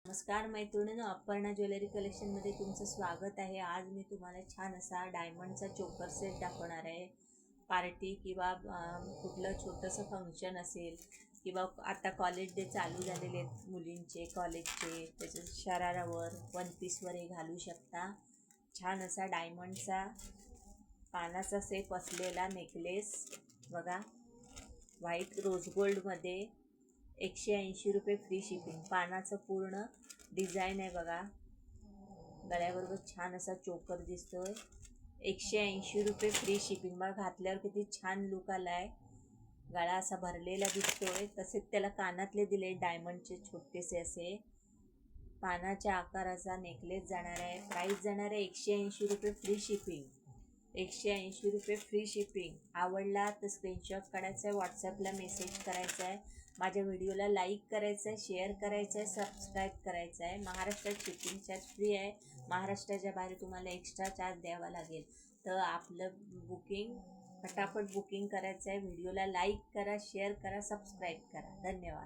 नमस्कार मैत्रिणींनो, अपर्णा ज्वेलरी कलेक्शनमध्ये तुमचं स्वागत आहे। आज मी तुम्हाला छान असा डायमंडचा चोकर सेट दाखवणार आहे। पार्टी किंवा कुठलं छोटंसं फंक्शन असेल किंवा आता कॉलेज डे चालू झालेले आहेत मुलींचे कॉलेजचे, त्याच्या शरारावर वन पीसवर हे घालू शकता। छान असा डायमंडचा पानाचा सेप असलेला नेकलेस बघा, व्हाईट रोज गोल्डमध्ये 180 रुपये फ्री शिपिंग। पानाचं पूर्ण डिझाईन आहे बघा, गळ्याबरोबर छान असा चोकर दिसतोय। 180 रुपये फ्री शिपिंग। बघा घातल्यावर किती छान लुक आलाय, गळा असा भरलेला दिसतोय। तसेच त्याला कानातले दिले डायमंडचे छोटेसे असे। पानाच्या आकाराचा नेकलेस जाणार आहे। प्राइस जाणार आहे 180 रुपये फ्री शिपिंग। 180 रुपये फ्री शिपिंग। आवडला तर स्क्रीनशॉट काढायचा आहे, व्हॉट्सॲपला मेसेज करायचा आहे, माझ्या व्हिडिओला लाईक करायचं आहे, शेअर करायचं आहे, सबस्क्राईब करायचं आहे। महाराष्ट्रात शिपिंग चार्ज फ्री आहे। महाराष्ट्राच्या बाहेर तुम्हाला एक्स्ट्रा चार्ज द्यावा लागेल। तर आपलं बुकिंग फटाफट बुकिंग करायचं आहे। व्हिडिओला लाईक करा, शेअर करा, सबस्क्राईब करा। धन्यवाद।